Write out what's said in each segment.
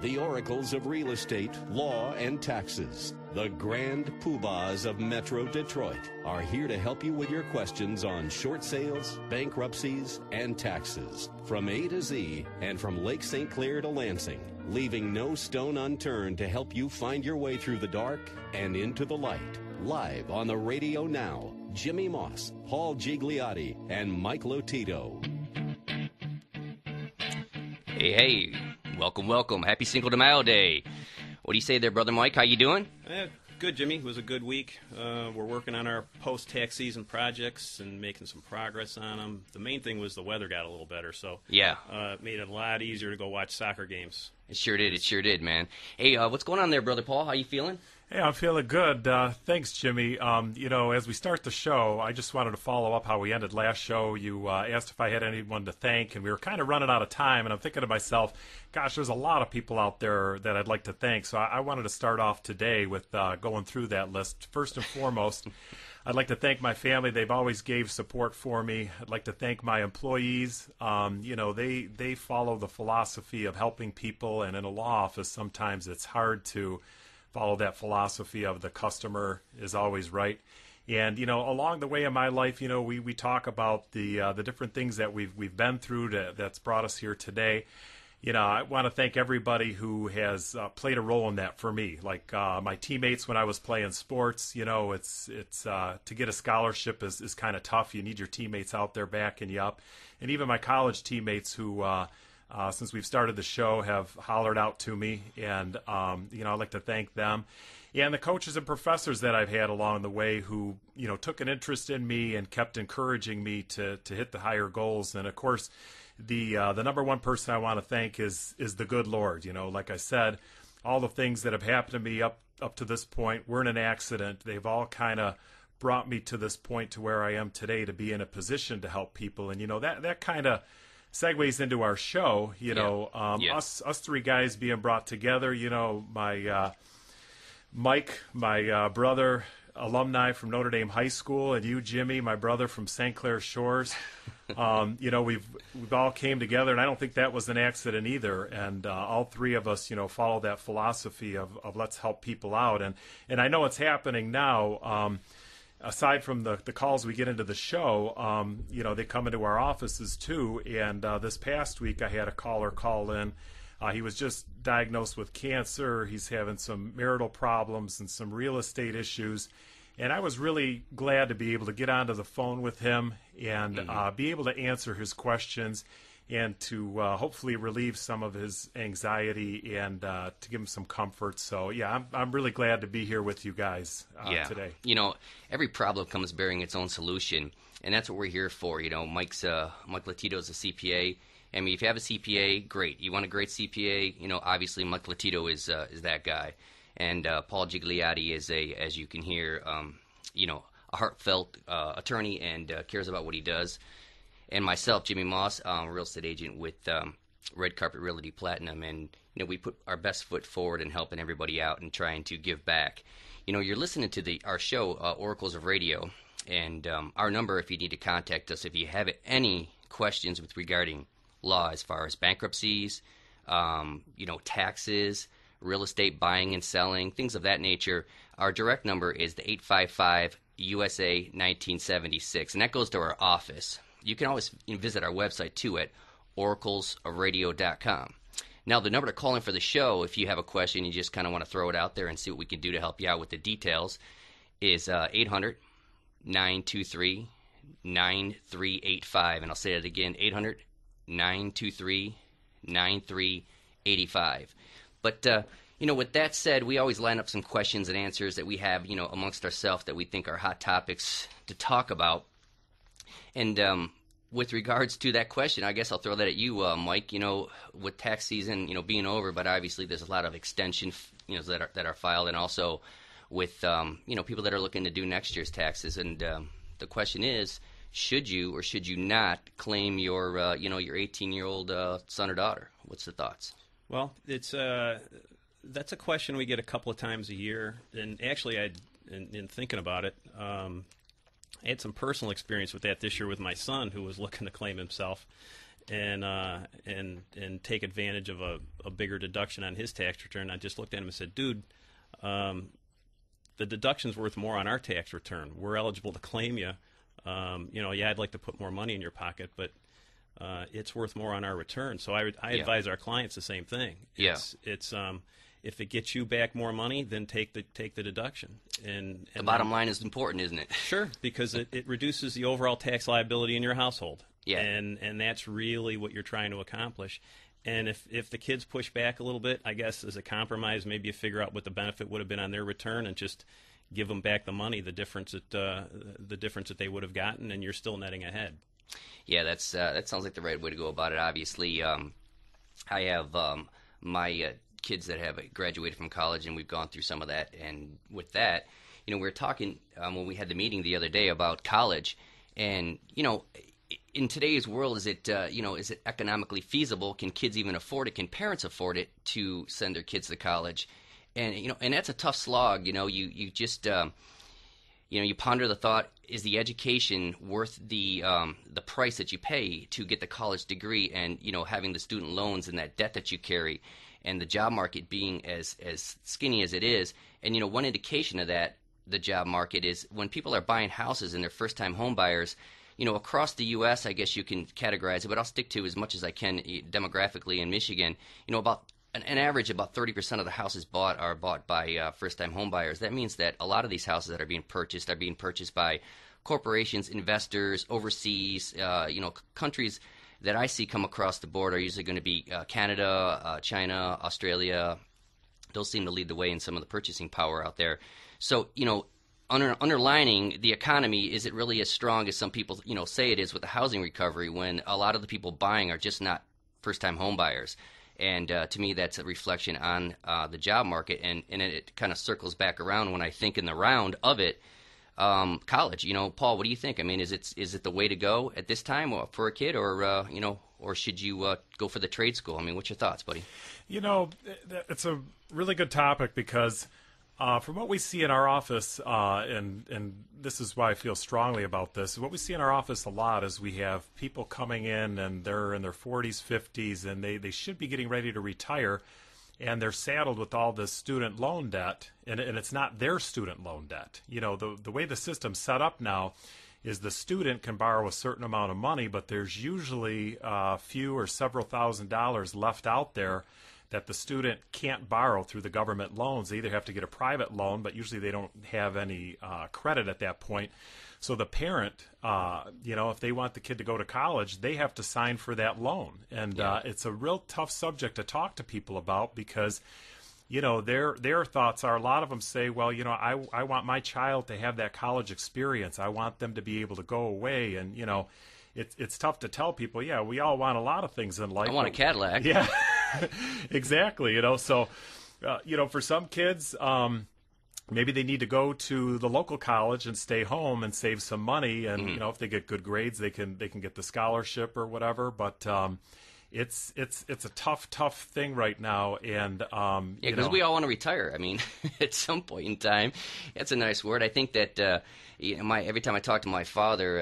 The oracles of real estate, law, and taxes, the grand poobahs of Metro Detroit, are here to help you with your questions on short sales, bankruptcies, and taxes. From A to Z and from Lake St. Clair to Lansing, leaving no stone unturned to help you find your way through the dark and into the light. Live on the radio now, Jimmy Moss, Paul Gigliotti, and Mike Lotito. Hey, welcome. Happy Cinco de Mayo Day. What do you say there, Brother Mike? How you doing? Good, Jimmy. It was a good week. We're working on our post-tax season projects and making some progress on them. The main thing was the weather got a little better, so it made it a lot easier to go watch soccer games. It sure did, man. Hey, what's going on there, Brother Paul? How you feeling? Hey, I'm feeling good. Thanks, Jimmy. As we start the show, I just wanted to follow up how we ended last show. You asked if I had anyone to thank, and we were kind of running out of time, and I'm thinking to myself, gosh, there's a lot of people out there that I'd like to thank, so I wanted to start off today with going through that list. First and foremost, I'd like to thank my family. They've always gave support for me. I'd like to thank my employees. They follow the philosophy of helping people, and in a law office, sometimes it's hard to follow that philosophy of the customer is always right. And, along the way in my life, we talk about the different things that we've been through that's brought us here today. I want to thank everybody who has played a role in that for me. Like my teammates when I was playing sports, it's to get a scholarship is kind of tough. You need your teammates out there backing you up. And even my college teammates who since we've started the show, have hollered out to me, and I'd like to thank them, and the coaches and professors that I've had along the way who took an interest in me and kept encouraging me to hit the higher goals. And of course, the number one person I want to thank is the good Lord. Like I said, all the things that have happened to me up to this point weren't an accident. They've all kind of brought me to this point to where I am today to be in a position to help people, and that kind of segues into our show, us three guys being brought together, my Mike, my brother, alumni from Notre Dame High School, and you, Jimmy, my brother from St. Clair Shores. We've all came together, and I don't think that was an accident either. And all three of us, follow that philosophy of let's help people out. And I know it's happening now. Aside from the calls we get into the show, they come into our offices too. And this past week I had a caller call in. He was just diagnosed with cancer. He's having some marital problems and some real estate issues. And I was really glad to be able to get onto the phone with him and be able to answer his questions and to hopefully relieve some of his anxiety and to give him some comfort. So, I'm really glad to be here with you guys today. Every problem comes bearing its own solution, and that's what we're here for. Mike Lotito's a CPA. I mean, if you have a CPA, great. You want a great CPA, obviously Mike Lotito is that guy. And Paul Gigliotti is as you can hear, a heartfelt attorney and cares about what he does. And myself, Jimmy Moss, a real estate agent with Red Carpet Realty Platinum, and we put our best foot forward in helping everybody out and trying to give back. You're listening to our show, Oracles of Radio, and our number if you need to contact us if you have any questions regarding law as far as bankruptcies, taxes, real estate buying and selling, things of that nature. Our direct number is the 855 USA 1976, and that goes to our office. You can always visit our website, too, at oraclesofradio.com. Now, the number to call in for the show, if you have a question, you just kind of want to throw it out there and see what we can do to help you out with the details, is 800-923-9385. And I'll say it again, 800-923-9385. But, with that said, we always line up some questions and answers that we have, amongst ourselves that we think are hot topics to talk about. And with regards to that question, I guess I'll throw that at you, Mike. With tax season, being over, but obviously there's a lot of extension, that are filed, and also with people that are looking to do next year's taxes. And the question is, should you or should you not claim your 18-year-old son or daughter? What's the thoughts? Well, that's a question we get a couple of times a year, and actually, in thinking about it. I had some personal experience with that this year with my son who was looking to claim himself. and take advantage of a bigger deduction on his tax return. I just looked at him and said, dude, the deduction's worth more on our tax return. We're eligible to claim you. Yeah, I'd like to put more money in your pocket, but it's worth more on our return. So I advise our clients the same thing. It's if it gets you back more money, then take the deduction. And the bottom line is important, isn't it? Sure, because it reduces the overall tax liability in your household. Yeah. And that's really what you're trying to accomplish. And if the kids push back a little bit, I guess as a compromise, maybe you figure out what the benefit would have been on their return and just give them back the money, the difference that they would have gotten, and you're still netting ahead. Yeah, that sounds like the right way to go about it. Obviously, I have my kids that have graduated from college, and we've gone through some of that. And with that, we were talking when we had the meeting the other day about college, and in today's world, is it economically feasible? Can kids even afford it? Can parents afford it to send their kids to college? And and that's a tough slog. You just you ponder the thought: is the education worth the price that you pay to get the college degree? And having the student loans and that debt that you carry, and the job market being as skinny as it is. And one indication of that, the job market, is when people are buying houses and they're first-time home buyers. Across the U.S., I guess you can categorize it, but I'll stick to as much as I can demographically in Michigan. About an average, about 30% of the houses are bought by first-time home buyers. That means that a lot of these houses that are being purchased by corporations, investors, overseas. Countries that I see come across the board are usually going to be Canada, China, Australia. Those seem to lead the way in some of the purchasing power out there. So, underlining the economy, is it really as strong as some people say it is with the housing recovery, when a lot of the people buying are just not first-time home buyers? And to me, that's a reflection on the job market, and it kind of circles back around when I think in the round of it. College, Paul, what do you think? I mean, is it the way to go at this time for a kid, or should you go for the trade school? I mean, what's your thoughts, buddy? It's a really good topic because from what we see in our office, and this is why I feel strongly about this, what we see in our office a lot is we have people coming in and they're in their 40s, 50s, and they should be getting ready to retire, and they're saddled with all this student loan debt, and it's not their student loan debt. The way the system's set up now is the student can borrow a certain amount of money, but there's usually a few or several $1,000s left out there that the student can't borrow through the government loans. They either have to get a private loan, but usually they don't have any credit at that point. So the parent, if they want the kid to go to college, they have to sign for that loan. And it's a real tough subject to talk to people about because, their thoughts are, a lot of them say, well, I want my child to have that college experience. I want them to be able to go away. And, it's tough to tell people, we all want a lot of things in life. I want a Cadillac. Yeah. Exactly, so for some kids maybe they need to go to the local college and stay home and save some money, and if they get good grades they can get the scholarship or whatever, but it's a tough thing right now. And because we all want to retire. I mean, at some point in time. That's a nice word. I think that every time I talk to my father,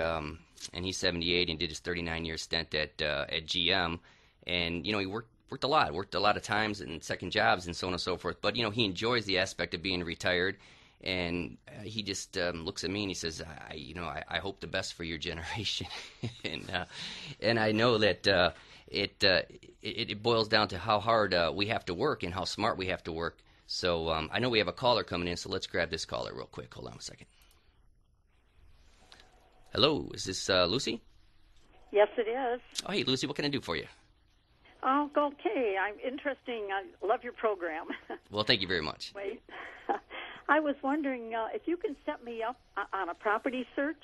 and he's 78 and did his 39-year stint at GM, and he worked a lot of times and second jobs and so on and so forth. But he enjoys the aspect of being retired, and he just looks at me and he says, I hope the best for your generation. and I know that it boils down to how hard we have to work and how smart we have to work. So I know we have a caller coming in, so let's grab this caller real quick. Hold on a second. Hello, is this Lucy? Yes, it is. Oh, hey, Lucy, what can I do for you? Oh, okay. Interesting. I love your program. Well, thank you very much. Wait. I was wondering if you can set me up on a property search.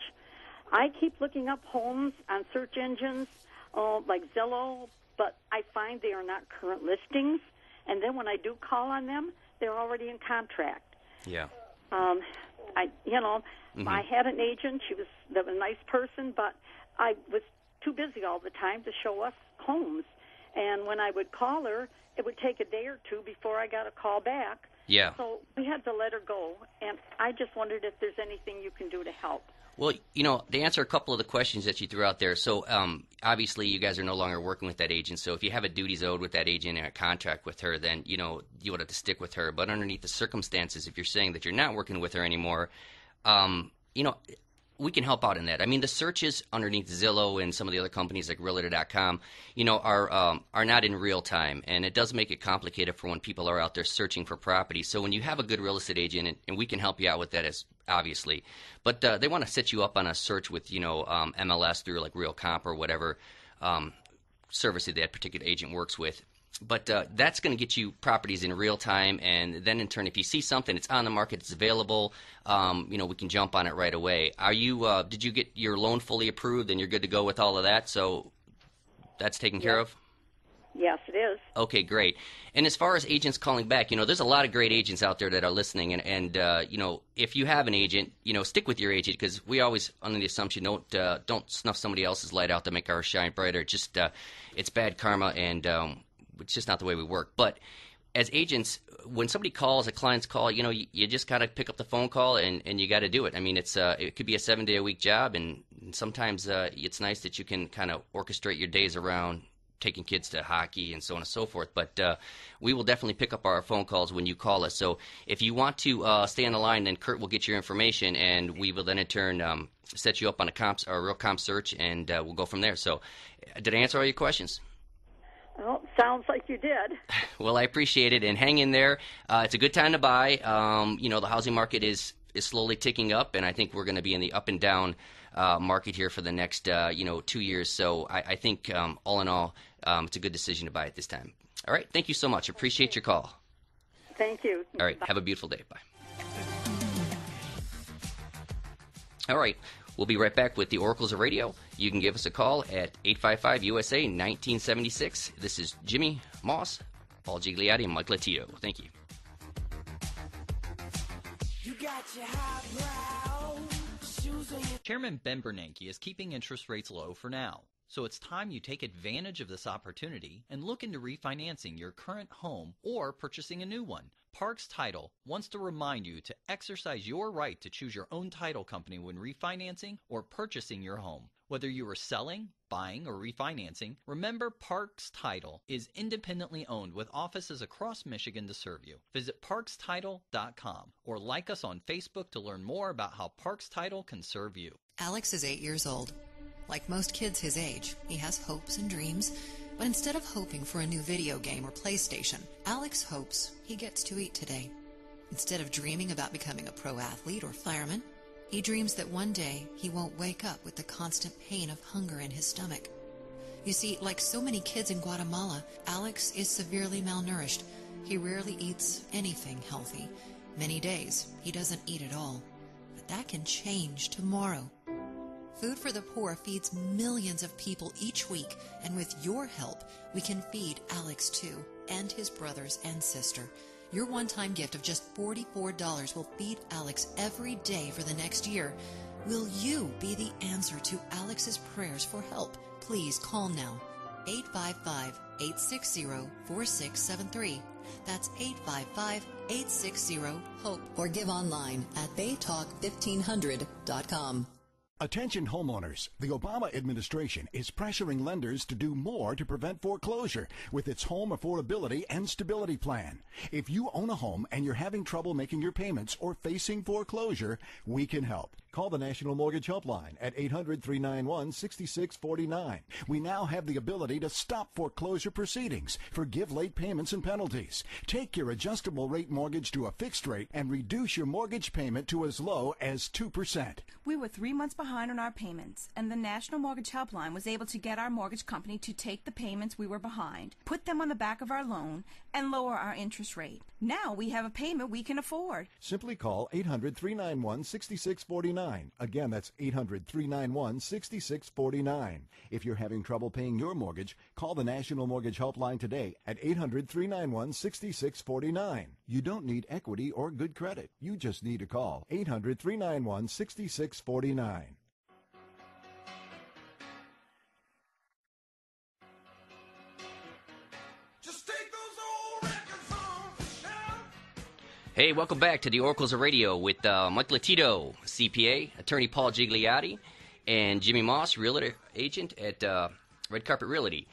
I keep looking up homes on search engines like Zillow, but I find they are not current listings. And then when I do call on them, they're already in contract. Yeah. I had an agent. She was a nice person, but I was too busy all the time to show us homes. And when I would call her, it would take a day or two before I got a call back. Yeah. So we had to let her go. And I just wondered if there's anything you can do to help. Well, to answer a couple of the questions that you threw out there, so obviously you guys are no longer working with that agent, so if you have a duties owed with that agent and a contract with her, then, you would have to stick with her. But underneath the circumstances, if you're saying that you're not working with her anymore, we can help out in that. I mean, the searches underneath Zillow and some of the other companies like Realtor.com, are not in real time, and it does make it complicated for when people are out there searching for property. So when you have a good real estate agent, and we can help you out with that, as obviously, but they want to set you up on a search with MLS through like RealComp or whatever service that particular agent works with. But that's going to get you properties in real time, and then in turn, if you see something, it's on the market, it's available, we can jump on it right away. Did you get your loan fully approved and you're good to go with all of that? So that's taken care of? Yes, it is. Okay, great. And as far as agents calling back, there's a lot of great agents out there that are listening, and if you have an agent, stick with your agent, because we always, under the assumption, don't snuff somebody else's light out to make ours shine brighter. Just it's bad karma, and it's just not the way we work. But as agents, when somebody calls, a client's call, you just got to pick up the phone call and you got to do it. I mean, it could be a 7-day-a-week job, and sometimes it's nice that you can kind of orchestrate your days around taking kids to hockey and so on and so forth. But we will definitely pick up our phone calls when you call us. So if you want to stay on the line, then Kurt will get your information, and we will then in turn set you up on a real comp search, and we'll go from there. So did I answer all your questions? Well, sounds like you did. Well, I appreciate it, and hang in there. It's a good time to buy. The housing market is slowly ticking up, and I think we're going to be in the up and down market here for the next 2 years. So I think all in all, it's a good decision to buy at this time. All right, thank you so much. Appreciate your call. Thank you. All right, have a beautiful day. Bye. All right. We'll be right back with the Oracles of Radio. You can give us a call at 855-USA-1976. This is Jimmy Moss, Paul Gigliotti, and Mike Latito. Thank you. You got your Chairman Ben Bernanke is keeping interest rates low for now. So it's time you take advantage of this opportunity and look into refinancing your current home or purchasing a new one. Parks Title wants to remind you to exercise your right to choose your own title company when refinancing or purchasing your home. Whether you are selling, buying, or refinancing, remember Parks Title is independently owned with offices across Michigan to serve you. Visit parkstitle.com or like us on Facebook to learn more about how Parks Title can serve you. Alex is 8 years old. Like most kids his age, he has hopes and dreams, but instead of hoping for a new video game or PlayStation, Alex hopes he gets to eat today. Instead of dreaming about becoming a pro athlete or fireman, he dreams that one day he won't wake up with the constant pain of hunger in his stomach. You see, like so many kids in Guatemala, Alex is severely malnourished. He rarely eats anything healthy. Many days, he doesn't eat at all. But that can change tomorrow. Food for the Poor feeds millions of people each week, and with your help, we can feed Alex too, and his brothers and sister. Your one-time gift of just $44 will feed Alex every day for the next year. Will you be the answer to Alex's prayers for help? Please call now. 855-860-4673. That's 855-860-HOPE. Or give online at baytalk1500.com. Attention homeowners, the Obama administration is pressuring lenders to do more to prevent foreclosure with its Home Affordability and Stability Plan. If you own a home and you're having trouble making your payments or facing foreclosure, we can help. Call the National Mortgage Helpline at 800-391-6649. We now have the ability to stop foreclosure proceedings, forgive late payments and penalties, take your adjustable rate mortgage to a fixed rate, and reduce your mortgage payment to as low as 2%. We were 3 months behind on our payments, and the National Mortgage Helpline was able to get our mortgage company to take the payments we were behind, put them on the back of our loan, and lower our interest rate. Now we have a payment we can afford. Simply call 800-391-6649. Again, that's 800-391-6649. If you're having trouble paying your mortgage, call the National Mortgage Helpline today at 800-391-6649. You don't need equity or good credit. You just need to call 800-391-6649. Hey, welcome back to the Oracles of Radio with Mike Latito, CPA, attorney Paul Gigliotti, and Jimmy Moss, realtor agent at Red Carpet Realty.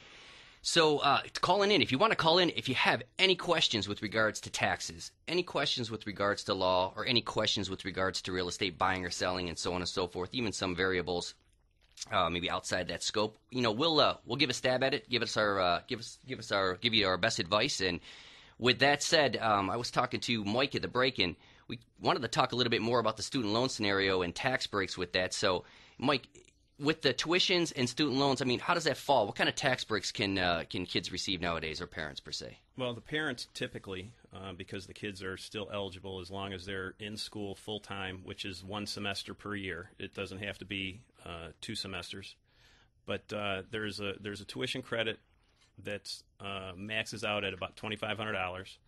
So calling in, if you want to call in, if you have any questions with regards to taxes, any questions with regards to law, or any questions with regards to real estate buying or selling, and so on and so forth, even some variables maybe outside that scope, we'll give a stab at it, give you our best advice. And with that said, I was talking to Mike at the break-in. We wanted to talk a little bit more about the student loan scenario and tax breaks with that. So, Mike, with the tuitions and student loans, I mean, how does that fall? What kind of tax breaks can kids receive nowadays, or parents per se? Well, the parents typically, because the kids are still eligible as long as they're in school full-time, which is 1 semester per year. It doesn't have to be 2 semesters. But there's a tuition credit that maxes out at about $2,500,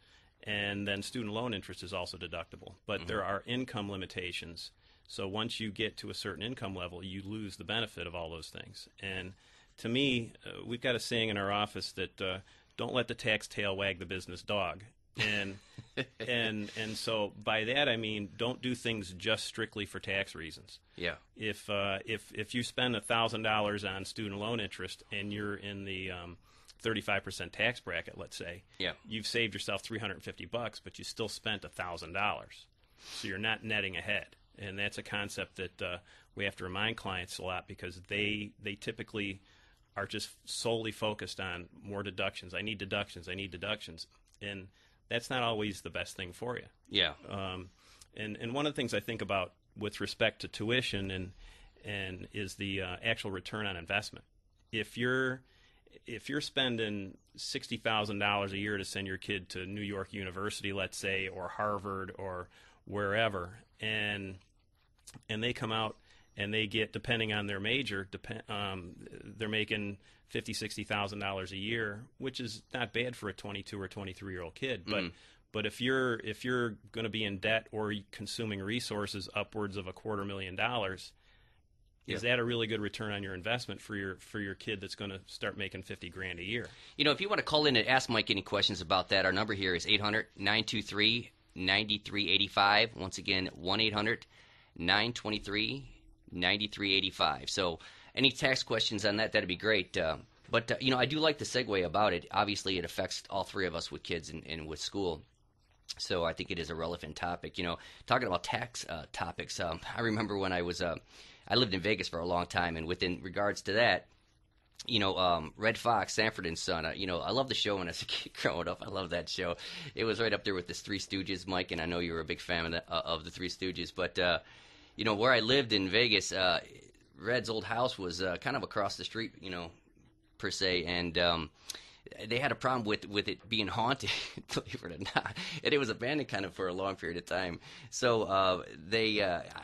and then student loan interest is also deductible. But there are income limitations. So once you get to a certain income level, you lose the benefit of all those things. And to me, we've got a saying in our office that don't let the tax tail wag the business dog. And and so by that I mean don't do things just strictly for tax reasons. Yeah. If you spend $1,000 on student loan interest and you're in the 35% tax bracket, let's say, yeah, you've saved yourself $350, but you still spent $1,000. So you're not netting ahead. And that's a concept that we have to remind clients a lot, because they typically are just solely focused on more deductions. I need deductions. And that's not always the best thing for you. Yeah. And one of the things I think about with respect to tuition and is the actual return on investment. If you're spending $60,000 a year to send your kid to New York University, let's say, or Harvard or wherever, and they come out and they get, depending on their major, they're making $50,000-$60,000 a year, which is not bad for a 22 or 23-year-old kid. But if you're going to be in debt or consuming resources upwards of $250,000, is that a really good return on your investment for your kid that's going to start making $50,000 a year? If you want to call in and ask Mike any questions about that, our number here is 800-923-9385. Once again, 1-800-923-9385. So any tax questions on that, that'd be great. But I do like the segue about it. Obviously, it affects all three of us with kids and with school. So I think it is a relevant topic. Talking about tax topics, I remember when I was I lived in Vegas for a long time, and within regards to that, Red Fox, Sanford and Son, I love the show when I was a kid growing up. I love that show. It was right up there with the Three Stooges, Mike, and I know you were a big fan of the Three Stooges. But, where I lived in Vegas, Red's old house was kind of across the street, per se, and they had a problem with it being haunted, believe it or not, and it was abandoned kind of for a long period of time. So I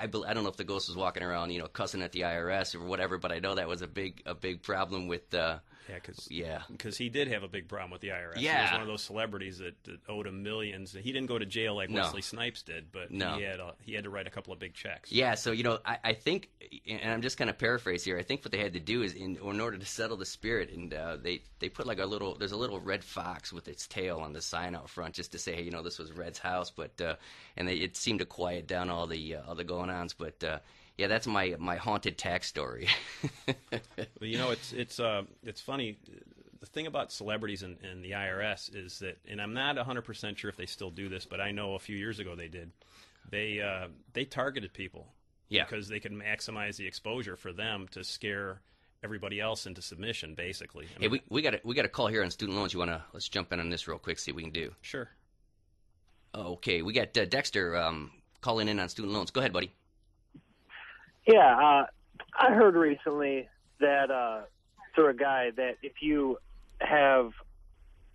don't know if the ghost was walking around, cussing at the IRS or whatever, but I know that was a big problem with. Because he did have a big problem with the IRS. Yeah. He was one of those celebrities that owed him millions. He didn't go to jail like Wesley Snipes did, but he had to write a couple of big checks. Yeah, so I think, and I'm just kind of paraphrase here, I think what they had to do is in order to settle the spirit, and they put like there's a little red fox with its tail on the sign out front just to say, hey, this was Red's house, but it seemed to quiet down all the going-ons, but. Yeah, that's my haunted tax story. Well, it's funny. The thing about celebrities and the IRS is that, and I'm not 100% sure if they still do this, but I know a few years ago they did. They targeted people, because they could maximize the exposure for them to scare everybody else into submission, basically. Hey, we got a call here on student loans. Let's jump in on this real quick, see what we can do. Sure. Okay, we got Dexter calling in on student loans. Go ahead, buddy. Yeah, I heard recently that through a guy that if you have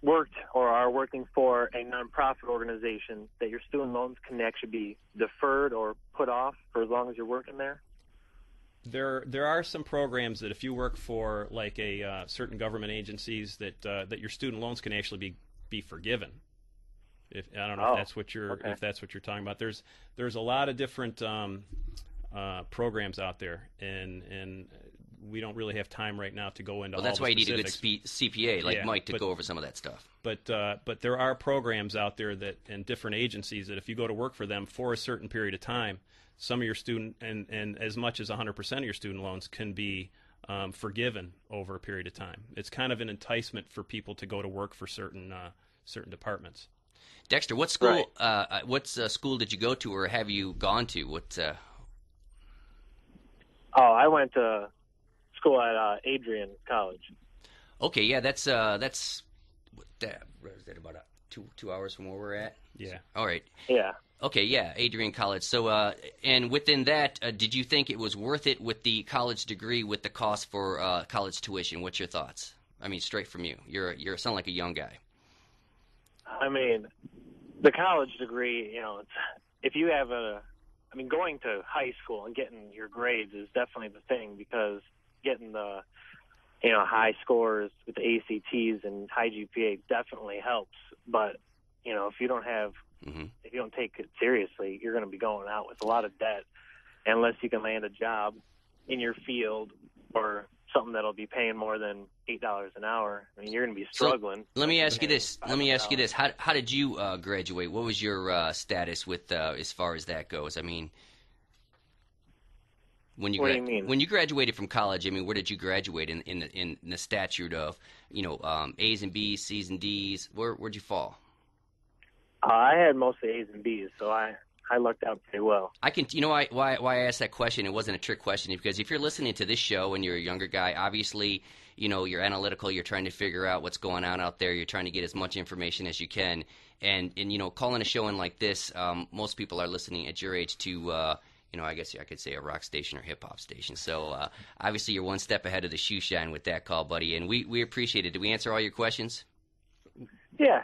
worked or are working for a nonprofit organization, that your student loans can actually be deferred or put off for as long as you're working there? There are some programs that if you work for like a certain government agencies that your student loans can actually be forgiven. If that's what you're talking about. There's a lot of different programs out there, and we don't really have time right now to go into all that's the why specifics. You need a good CPA like Mike to go over some of that stuff. But there are programs out there that and different agencies that if you go to work for them for a certain period of time, some of your student and as much as 100% of your student loans can be forgiven over a period of time. It's kind of an enticement for people to go to work for certain departments. Dexter, what school? Right. What school did you go to, or have you gone to? What? Oh, I went to school at Adrian College. Okay, yeah, that's what is that about 2 hours from where we're at? Yeah. All right. Yeah. Okay, yeah, Adrian College. So, and within that, did you think it was worth it with the college degree, with the cost for college tuition? What's your thoughts? I mean, straight from you. You sound like a young guy. I mean, the college degree, if you have going to high school and getting your grades is definitely the thing, because getting the, high scores with the ACTs and high GPA definitely helps. But, if you don't have, if you don't take it seriously, you're going to be going out with a lot of debt unless you can land a job in your field or something that'll be paying more than $8 an hour. I mean, you're going to be struggling. So let me ask you this. How did you graduate? What was your status with as far as that goes? I mean, when you what do you mean? When you graduated from college, I mean, where did you graduate in the statute of A's and B's, C's and D's? Where'd you fall? I had mostly A's and B's, so I lucked out pretty well. I can, why I asked that question? It wasn't a trick question, because if you're listening to this show and you're a younger guy, obviously, you're analytical. You're trying to figure out what's going on out there. You're trying to get as much information as you can. And calling a show in like this, most people are listening at your age to, I guess I could say a rock station or hip hop station. So obviously, you're one step ahead of the shoe shine with that call, buddy. And we appreciate it. Did we answer all your questions? Yeah,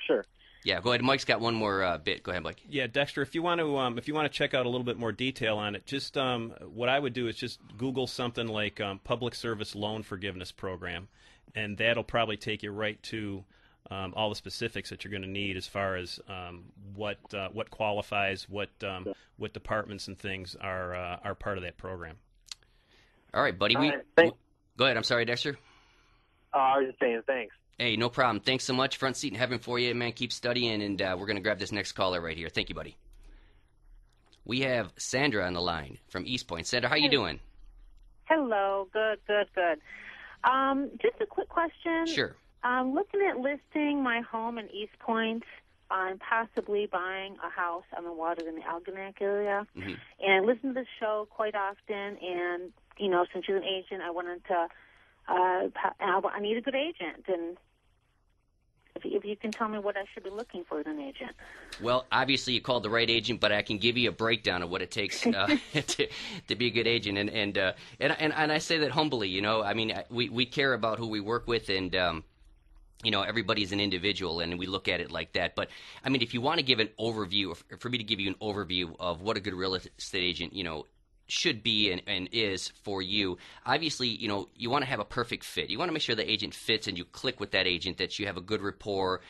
sure. Yeah, go ahead. Mike's got one more bit. Go ahead, Mike. Yeah, Dexter, if you want to check out a little bit more detail on it, just what I would do is just Google something like Public Service Loan Forgiveness Program, and that'll probably take you right to all the specifics that you're going to need as far as what qualifies, what departments and things are part of that program. All right, buddy. Go ahead. I'm sorry, Dexter. I was just saying thanks. Hey, no problem. Thanks so much. Front seat in heaven for you, man. Keep studying, and we're going to grab this next caller right here. Thank you, buddy. We have Sandra on the line from East Point. Sandra, how you doing? Hello. Good. Just a quick question. Sure. I'm looking at listing my home in East Point. I'm possibly buying a house on the water in the Algonac area. Mm-hmm. And I listen to the show quite often, and, since you're an agent, I wanted to I need a good agent, and if you can tell me what I should be looking for in an agent. Well, obviously you called the right agent, but I can give you a breakdown of what it takes to be a good agent, and I say that humbly. I mean, we care about who we work with, and everybody's an individual, and we look at it like that. But I mean, if you want to give an overview, for me to give you an overview of what a good real estate agent, should be and is for you. Obviously, you want to have a perfect fit. You want to make sure the agent fits and you click with that agent, that you have a good rapport.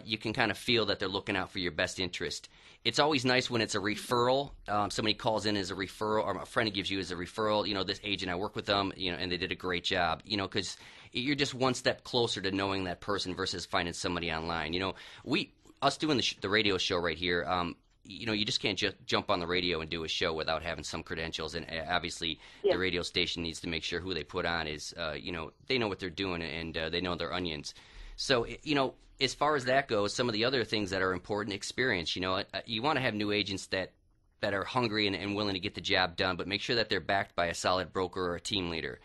You can kind of feel that they're looking out for your best interest. It's always nice when it's a referral. Somebody calls in as a referral, or a friend gives you as a referral, this agent, I work with them, and they did a great job, because you're just one step closer to knowing that person versus finding somebody online. Us doing the radio show right here, you just can't jump on the radio and do a show without having some credentials. And obviously, the radio station needs to make sure who they put on is, they know what they're doing, and they know their onions. So, as far as that goes, some of the other things that are important, experience. You want to have new agents that are hungry and willing to get the job done, but make sure that they're backed by a solid broker or a team leader.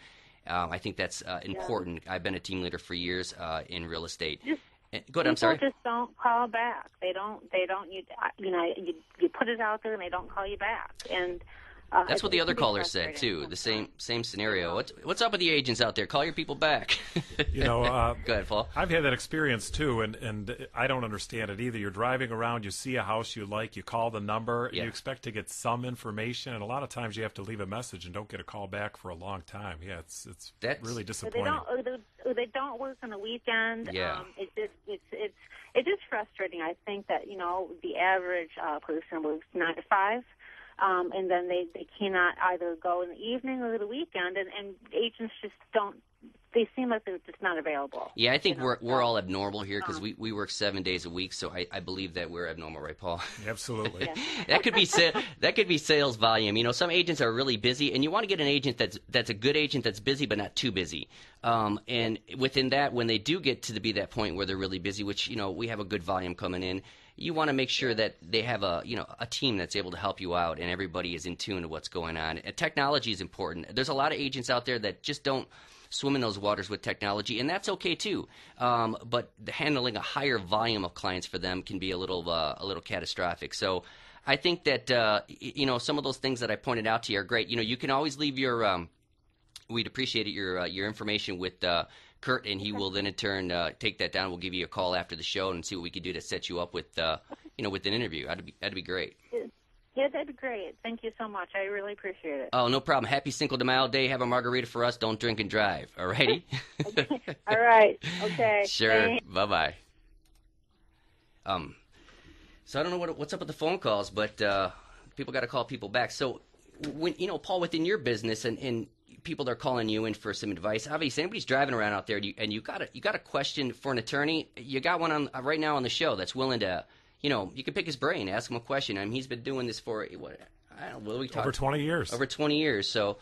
I think that's important. I've been a team leader for years in real estate. Go ahead. I'm sorry. People just don't call back. They don't. You put it out there and they don't call you back. And that's what the other caller said too. The same scenario. What's up with the agents out there? Call your people back. Go ahead, Paul. I've had that experience too, and I don't understand it either. You're driving around, you see a house you like, you call the number, you expect to get some information, and a lot of times you have to leave a message and don't get a call back for a long time. Yeah, it's really disappointing. They don't work on the weekend. Yeah. It's just frustrating. I think that the average person works 9 to 5. and then they cannot either go in the evening or the weekend, and agents just don't. They seem like they're just not available. Yeah, I think we're all abnormal here because we work 7 days a week, so I believe that we're abnormal, right, Paul? Absolutely. That could be sales volume. You know, some agents are really busy, and you want to get an agent that's a good agent that's busy but not too busy. And within that, when they do get to be that point where they're really busy, which we have a good volume coming in, you want to make sure that they have a team that's able to help you out, and everybody is in tune to what's going on. And technology is important. There's a lot of agents out there that just don't swim in those waters with technology, and that's okay too. But handling a higher volume of clients for them can be a little catastrophic. So I think that some of those things that I pointed out to you are great. You can always leave your we'd appreciate it, your information with Kurt, and he will then in turn take that down. We'll give you a call after the show and see what we can do to set you up with with an interview. That'd be great. Yeah, that'd be great. Thank you so much. I really appreciate it. Oh, no problem. Happy Cinco de Mayo Day. Have a margarita for us. Don't drink and drive. All righty? All right. Okay. Sure. Thanks. Bye-bye. So I don't know what's up with the phone calls, but people got to call people back. So, when Paul, within your business and people that are calling you in for some advice, obviously anybody's driving around out there and you got a question for an attorney, you got one on right now on the show that's willing to you can pick his brain, ask him a question. I mean, he's been doing this for, over 20 years. Over 20 years. So,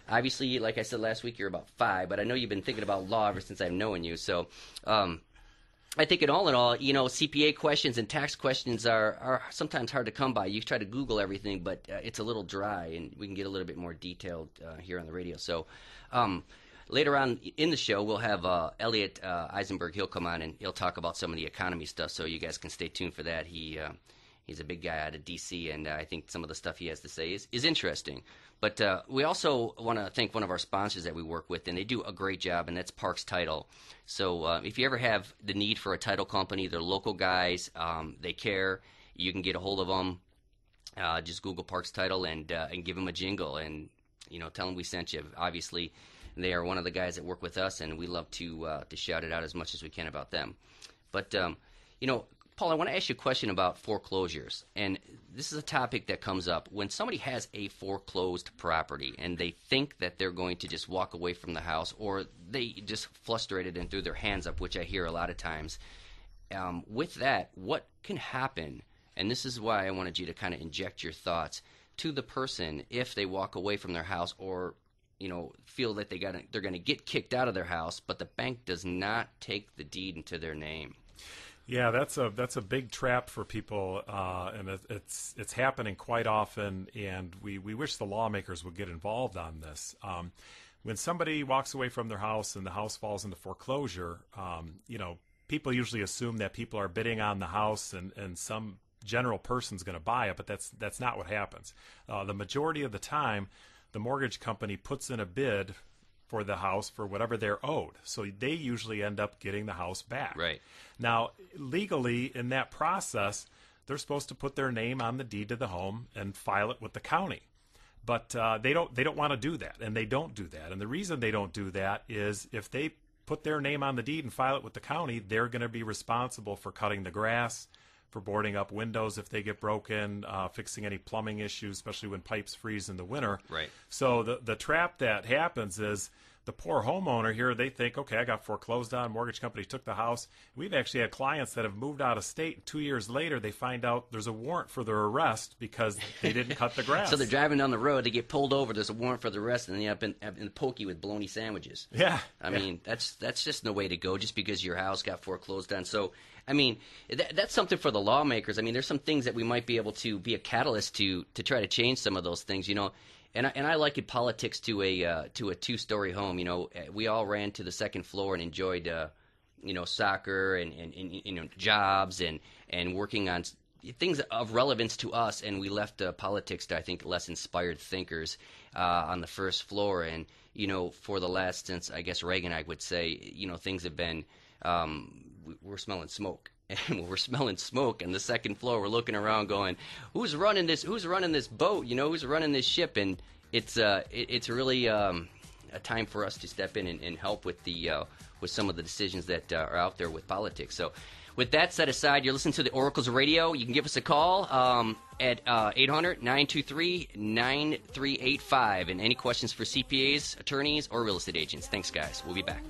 obviously, like I said last week, you're about 5, but I know you've been thinking about law ever since I've known you. So, I think in all, CPA questions and tax questions are sometimes hard to come by. You try to Google everything, but it's a little dry, and we can get a little bit more detailed here on the radio. So, later on in the show, we'll have Elliot Eisenberg. He'll come on and he'll talk about some of the economy stuff, so you guys can stay tuned for that. He's a big guy out of D.C., and I think some of the stuff he has to say is interesting. But we also want to thank one of our sponsors that we work with, and they do a great job, and that's Parks Title. So if you ever have the need for a title company, they're local guys. They care. You can get a hold of them. Just Google Parks Title and give them a jingle and tell them we sent you. Obviously, they are one of the guys that work with us, and we love to shout it out as much as we can about them. But, Paul, I want to ask you a question about foreclosures. And this is a topic that comes up. When somebody has a foreclosed property and they think that they're going to just walk away from the house, or they just frustrated and threw their hands up, which I hear a lot of times, with that, what can happen? And this is why I wanted you to kind of inject your thoughts to the person if they walk away from their house or feel that they're going to get kicked out of their house, but the bank does not take the deed into their name. Yeah, that's a big trap for people, and it's happening quite often. And we wish the lawmakers would get involved on this. When somebody walks away from their house and the house falls into foreclosure, people usually assume that people are bidding on the house and some general person's going to buy it, but that's not what happens. The majority of the time, the mortgage company puts in a bid for the house for whatever they're owed. So they usually end up getting the house back. Right. Now, legally, in that process, they're supposed to put their name on the deed to the home and file it with the county. But they don't want to do that, and they don't do that. And the reason they don't do that is if they put their name on the deed and file it with the county, they're going to be responsible for cutting the grass, for boarding up windows if they get broken, fixing any plumbing issues, especially when pipes freeze in the winter. Right. So the trap that happens is the poor homeowner here, they think, okay, I got foreclosed on, mortgage company took the house. We've actually had clients that have moved out of state, and 2 years later they find out there's a warrant for their arrest because they didn't cut the grass. So they're driving down the road, they get pulled over, there's a warrant for the arrest, and they end up in pokey with bologna sandwiches. Yeah. I mean, that's just no way to go just because your house got foreclosed on. So, I mean, that's something for the lawmakers. I mean, there's some things that we might be able to be a catalyst to try to change some of those things, And I liken politics to a 2-story home. We all ran to the second floor and enjoyed, soccer and jobs and working on things of relevance to us. And we left politics to, I think, less inspired thinkers on the first floor. And for the last, since I guess Reagan, I would say, things have been we're smelling smoke. And when we're smelling smoke on the second floor, we're looking around going, who's running this boat? Who's running this ship? And it's really, a time for us to step in and help with with some of the decisions that are out there with politics. So with that set aside, you're listening to the Oracles of Radio. You can give us a call at 800-923-9385. And any questions for CPAs, attorneys, or real estate agents. Thanks, guys. We'll be back.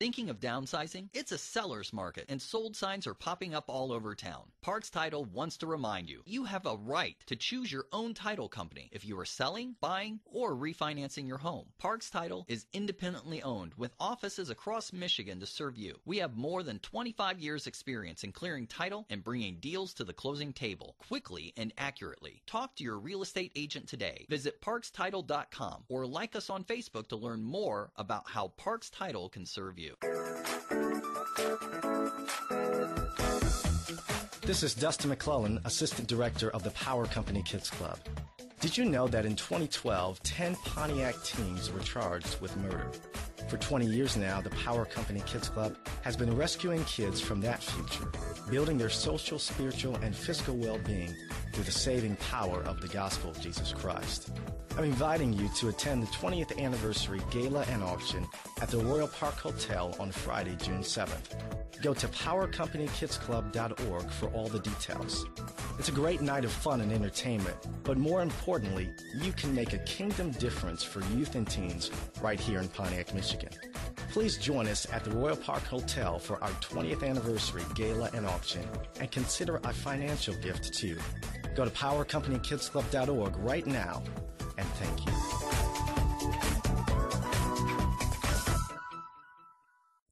Thinking of downsizing? It's a seller's market, and sold signs are popping up all over town. Parks Title wants to remind you, you have a right to choose your own title company if you are selling, buying, or refinancing your home. Parks Title is independently owned with offices across Michigan to serve you. We have more than 25 years experience in clearing title and bringing deals to the closing table quickly and accurately. Talk to your real estate agent today. Visit parkstitle.com or like us on Facebook to learn more about how Parks Title can serve you. This is Dustin McClellan, Assistant Director of the Power Company Kids Club. Did you know that in 2012, 10 Pontiac teens were charged with murder? For 20 years now, the Power Company Kids Club has been rescuing kids from that future, building their social, spiritual, and physical well-being through the saving power of the gospel of Jesus Christ. I'm inviting you to attend the 20th anniversary gala and auction at the Royal Park Hotel on Friday, June 7th. Go to powercompanykidsclub.org for all the details. It's a great night of fun and entertainment, but more importantly, you can make a kingdom difference for youth and teens right here in Pontiac, Michigan. Please join us at the Royal Park Hotel for our 20th anniversary gala and auction and consider a financial gift too. Go to powercompanykidsclub.org right now, and thank you.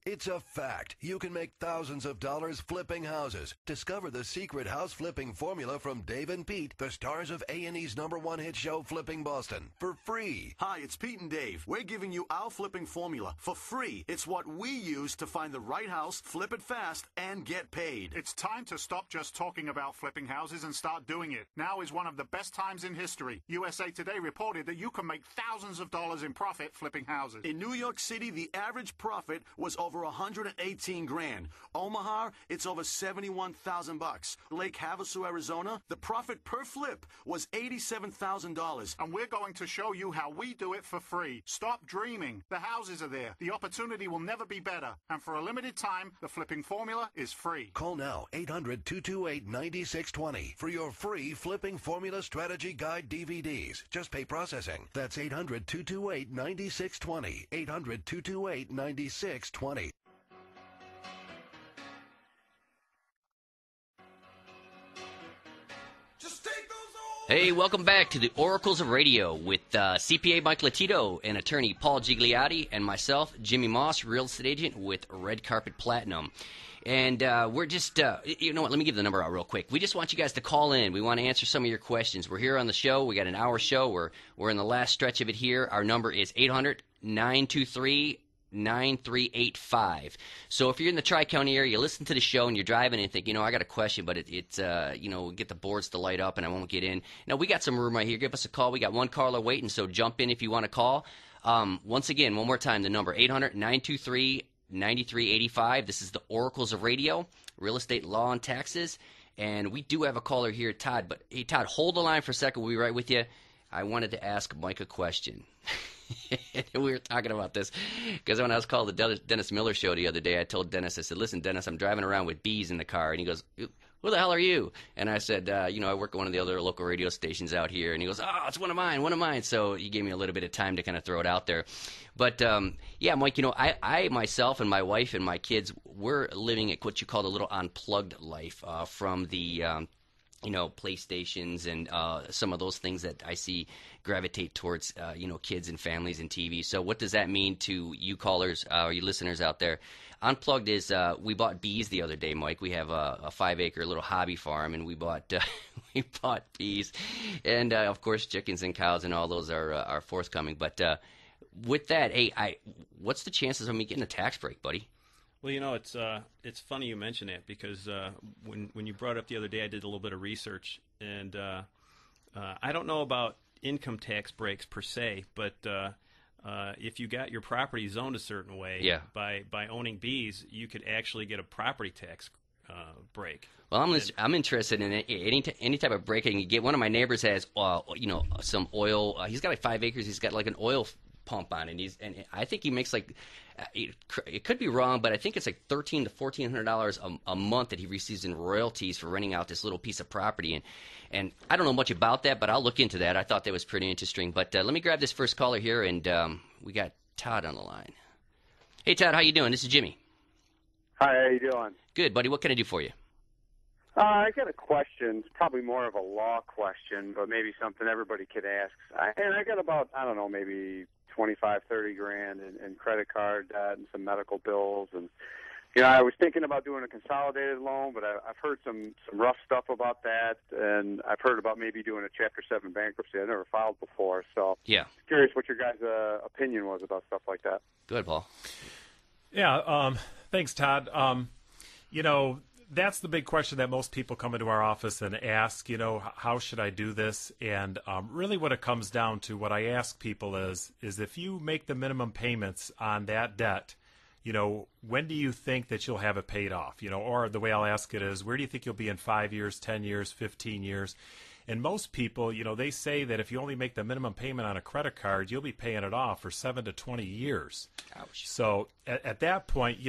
It's a fact. You can make thousands of dollars flipping houses. Discover the secret house flipping formula from Dave and Pete, the stars of A&E's #1 hit show, Flipping Boston, for free. Hi, it's Pete and Dave. We're giving you our flipping formula for free. It's what we use to find the right house, flip it fast, and get paid. It's time to stop just talking about flipping houses and start doing it. Now is one of the best times in history. USA Today reported that you can make thousands of dollars in profit flipping houses. In New York City, the average profit was over $118 grand. Omaha, it's over $71,000. Lake Havasu, Arizona, the profit per flip was $87,000. And we're going to show you how we do it for free. Stop dreaming. The houses are there. The opportunity will never be better. And for a limited time, the flipping formula is free. Call now, 800-228-9620 for your free Flipping Formula Strategy Guide DVDs. Just pay processing. That's 800-228-9620. 800-228-9620. Hey, welcome back to the Oracles of Radio with CPA Mike Latito and attorney Paul Gigliotti and myself, Jimmy Moss, real estate agent with Red Carpet Platinum. And we're just, you know what, let me give the number out real quick. We just want you guys to call in. We want to answer some of your questions. We're here on the show. We got an hour show. We're in the last stretch of it here. Our number is 800-923-9385. So if you're in the Tri-County area, you listen to the show and you're driving and think, you know, I got a question, but it's you know, get the boards to light up and I won't get in. Now, we got some room right here. Give us a call. We got one caller waiting, so jump in if you want to call. Once again, one more time, the number, 800-923-9385. This is the Oracles of Radio, real estate, law, and taxes. And we do have a caller here, Todd. But, hey, Todd, hold the line for a second. We'll be right with you. I wanted to ask Mike a question. We were talking about this because when I was called the Dennis Miller show the other day, I told Dennis, I said, listen, Dennis, I'm driving around with bees in the car. And he goes, who the hell are you? And I said, you know, I work at one of the other local radio stations out here. And he goes, oh, it's one of mine. So he gave me a little bit of time to kind of throw it out there. But, yeah, Mike, you know, I myself and my wife and my kids, we're living at what you call the little unplugged life from the you know, PlayStations and some of those things that I see gravitate towards, you know, kids and families and TV. So what does that mean to you callers or you listeners out there? Unplugged is we bought bees the other day, Mike. We have a 5-acre little hobby farm, and we bought bees. And, of course, chickens and cows and all those are forthcoming. But with that, hey, what's the chances of me getting a tax break, buddy? Well, you know, it's funny you mention that because when you brought it up the other day, I did a little bit of research, and I don't know about income tax breaks per se, but if you got your property zoned a certain way, yeah, by owning bees, you could actually get a property tax break. Well, I'm interested in any type of break I can get. One of my neighbors has, some oil. He's got like 5 acres. He's got like an oil pump on it. And I think he makes like, it could be wrong, but I think it's like $1,300 to $1,400 a month that he receives in royalties for renting out this little piece of property. And I don't know much about that, but I'll look into that. I thought that was pretty interesting. But let me grab this first caller here, and we got Todd on the line. Hey, Todd, how you doing? This is Jimmy. Hi, how you doing? Good, buddy. What can I do for you? I got a question. It's probably more of a law question, but maybe something everybody could ask. I got about, I don't know, maybe 25, 30 grand in credit card debt and some medical bills. And, I was thinking about doing a consolidated loan, but I've heard some rough stuff about that. And I've heard about maybe doing a Chapter 7 bankruptcy. I've never filed before. So yeah, curious what your guys' opinion was about stuff like that. Go ahead, Paul. Yeah, thanks, Todd. That's the big question that most people come into our office and ask, how should I do this? And really what it comes down to, what I ask people is if you make the minimum payments on that debt, when do you think that you'll have it paid off? Or the way I'll ask it is, where do you think you'll be in 5 years, 10 years, 15 years? And most people, they say that if you only make the minimum payment on a credit card, you'll be paying it off for 7 to 20 years. Ouch. So at that point,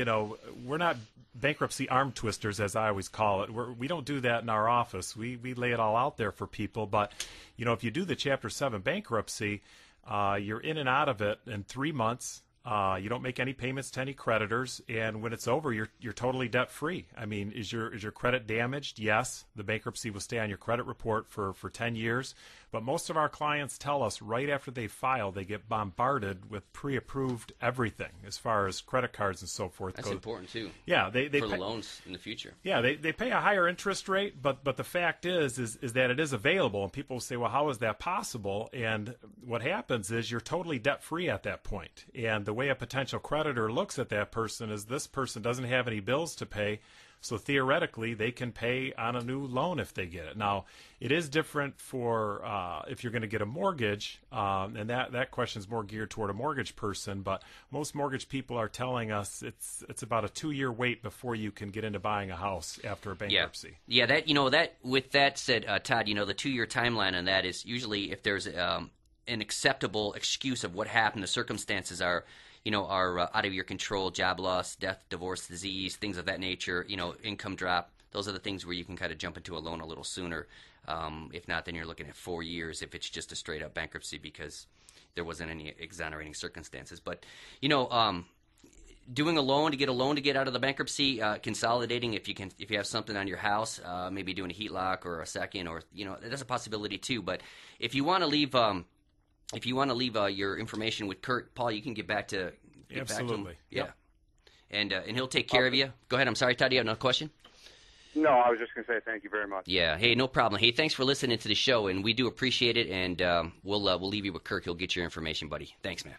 we're not bankruptcy arm twisters, as I always call it. We don't do that in our office. We lay it all out there for people. But, if you do the Chapter 7 bankruptcy, you're in and out of it in 3 months. You don't make any payments to any creditors, and when it's over, you're totally debt free. I mean, is your credit damaged? Yes, the bankruptcy will stay on your credit report for 10 years. But most of our clients tell us right after they file, they get bombarded with pre-approved everything as far as credit cards and so forth. That's important too. Yeah, they for the loans in the future. Yeah, they pay a higher interest rate, but the fact is that it is available, and people say, well, how is that possible? And what happens is you're totally debt free at that point, and the way a potential creditor looks at that person is this person doesn't have any bills to pay, so theoretically they can pay on a new loan if they get it. Now, it is different for if you're going to get a mortgage, and that question is more geared toward a mortgage person, but most mortgage people are telling us it's about a 2-year wait before you can get into buying a house after a bankruptcy. Yeah, that with that said, Todd, the 2-year timeline on that is usually if there's an acceptable excuse of what happened, the circumstances are out of your control, job loss, death, divorce, disease, things of that nature, income drop. Those are the things where you can kind of jump into a loan a little sooner. If not, then you're looking at 4 years if it's just a straight-up bankruptcy because there wasn't any exonerating circumstances. But, doing a loan to get out of the bankruptcy, consolidating if you have something on your house, maybe doing a heat lock or a second, or that's a possibility too. But if you want to leave your information with Kurt, Paul, you can get back to Absolutely. Back to him. Yeah, and he'll take care of you. Go ahead. I'm sorry, Todd. You have another question? No, I was just going to say thank you very much. Yeah. Hey, no problem. Hey, thanks for listening to the show, and we do appreciate it. And we'll leave you with Kirk. He'll get your information, buddy. Thanks, man.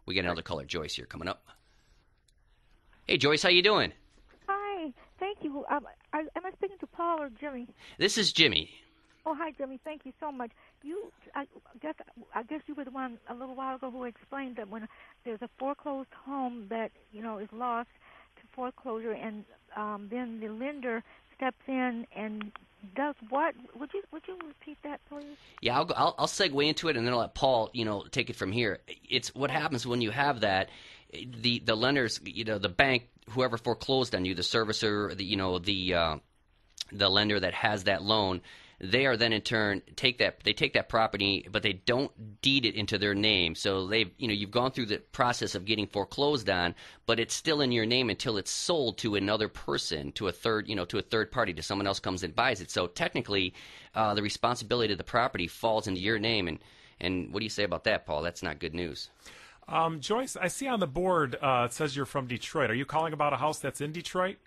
We got another caller, Joyce, here coming up. Hey, Joyce, how you doing? Hi. Thank you. Am I speaking to Paul or Jimmy? This is Jimmy. Oh, hi, Jimmy. Thank you so much. I guess you were the one a little while ago who explained that when there's a foreclosed home that is lost to foreclosure, and then the lender steps in and does what? Would you repeat that, please? Yeah, I'll segue into it, and then I'll let Paul take it from here. It's what happens when you have that. The lenders, the bank, whoever foreclosed on you, the servicer, the lender that has that loan. They are then in turn take that property, but they don't deed it into their name. So you've gone through the process of getting foreclosed on, but it's still in your name until it's sold to another person, to a third party, to someone else comes and buys it. So technically, the responsibility of the property falls into your name. And what do you say about that, Paul? That's not good news. Joyce, I see on the board it says you're from Detroit. Are you calling about a house that's in Detroit?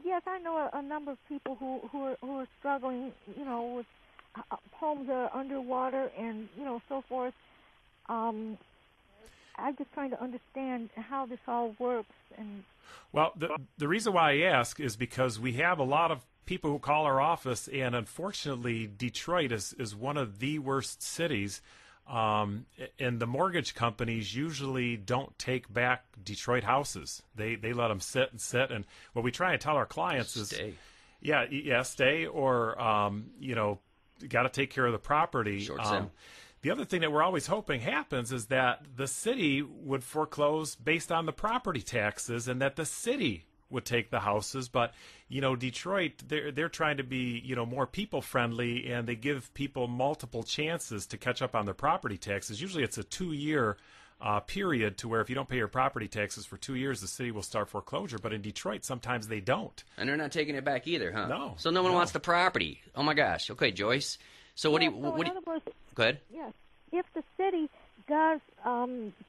Yes, I know a number of people who are struggling, with homes that are underwater and, so forth. I'm just trying to understand how this all works. Well, the reason why I ask is because we have a lot of people who call our office, and unfortunately Detroit is one of the worst cities. And the mortgage companies usually don't take back Detroit houses. They let them sit and sit. And what we try and tell our clients is, stay, or got to take care of the property. Short sale. The other thing that we're always hoping happens is that the city would foreclose based on the property taxes, and that the city would take the houses. But Detroit, they're trying to be more people friendly, and they give people multiple chances to catch up on their property taxes. Usually it's a 2-year period, to where if you don't pay your property taxes for 2 years, the city will start foreclosure. But in Detroit, sometimes they don't. And they're not taking it back either, huh? No. So no one wants the property. Oh my gosh. Okay, Joyce. So what do you? Go ahead. Yes. If the city does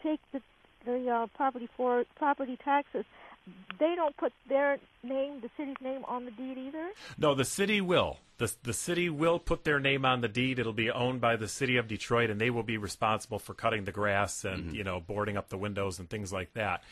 take the property taxes, they don't put their name, the city's name, on the deed either? No, the city will. The city will put their name on the deed. It'll be owned by the city of Detroit, and they will be responsible for cutting the grass and boarding up the windows and things like that.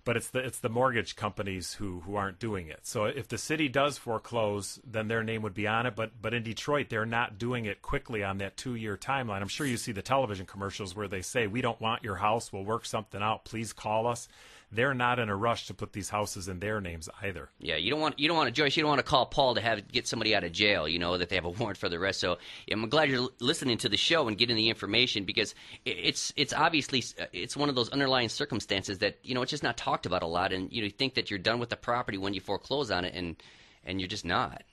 But it's the mortgage companies who aren't doing it. So if the city does foreclose, then their name would be on it. But in Detroit, they're not doing it quickly on that 2-year timeline. I'm sure you see the television commercials where they say, "We don't want your house. We'll work something out. Please call us." They're not in a rush to put these houses in their names either. Yeah, you don't want to, Joyce. You don't want to call Paul to get somebody out of jail. That they have a warrant for the arrest. So I'm glad you're listening to the show and getting the information, because it's obviously it's one of those underlying circumstances that it's just not talked about a lot, and you think that you're done with the property when you foreclose on it, and you're just not.